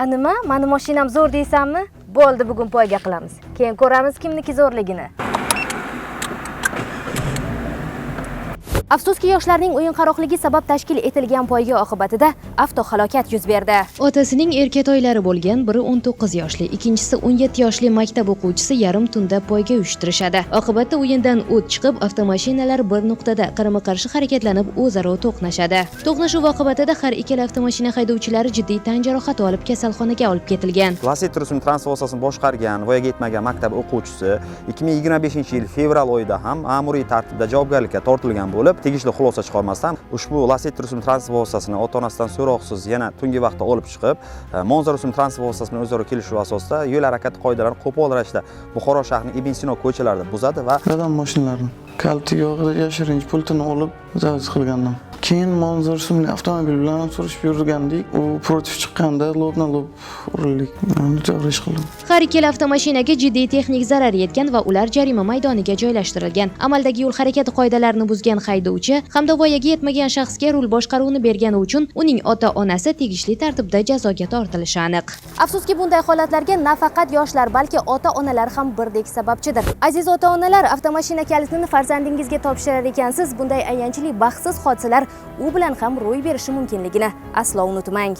Nima? Mani mashinam zo'r deysanmi? Bo'ldi, bugun poyga qilamiz. Keyin ko'ramiz kimniki zo'rligini. Afsuski, yoshlarning o'yinqaroqligi sabab tashkil etilgan poyga oqibatida avtohalokat yuz berdi. Otasining erkatoylari bo'lgan, biri 19 yoshli, ikkinchisi 17 yoshli maktab o'quvchisi yarim tunda poyga uyushtirishadi. Oqibatda o'yindan o't chiqib, avtomashinalar bir nuqtada qarama-qarshi harakatlanib, o'zaro to'qnashadi. To'qnashuv oqibatida har ikkala avtomashina haydovchilari jiddiy tan jarohati olib kasalxonaga olib ketilgan. Lasetti rusumli transport vositasini boshqargan voyaga yetmagan maktab o'quvchisi 2025-yil fevral oyida ham ma'muriy tartibda javobgarlikka tortilgan bo'lib, tegishli xulosa chiqarmasdan ushbu Lasetti rusumli transport vositasini ota-onasidan so'roqsiz yana tungi vaqtda olib chiqib, Monza rusumli transport vositasi bilan o'zaro kelishuv asosida yo'l harakati qoidalarini qo'pol ravishda Buxoro shahrining Ibn Sino ko'chalarida buzadi va dadam mashinalarini kalitiga yashirinch pultini olib zavod qilgandim. Keyin Monza rusumli avtomobil bilan surishib yurgandik. U protiv chiqqanda lobna-lob urildik. Jabr ish qildim. Har ikkala avtomashinaga jiddiy texnik zarar yetgan va ular jarima maydoniga joylashtirilgan. Amaldagi yo'l harakati qoidalarini buzgan haydovchi hamda voyaga yetmagan shaxsga rul boshqaruvini bergani uchun uning ota-onasi tegishli tartibda jazoga tortilishi aniq. Afsuski, bunday holatlarga nafaqat yoshlar, balki ota-onalar ham birdek sababchidir. Aziz ota-onalar, avtomashina kalitini farzandingizga topshirar ekansiz, bunday ayanchli baxtsiz hodisalar u bilan ham ro'y berishi mumkinligini aslo unutmang.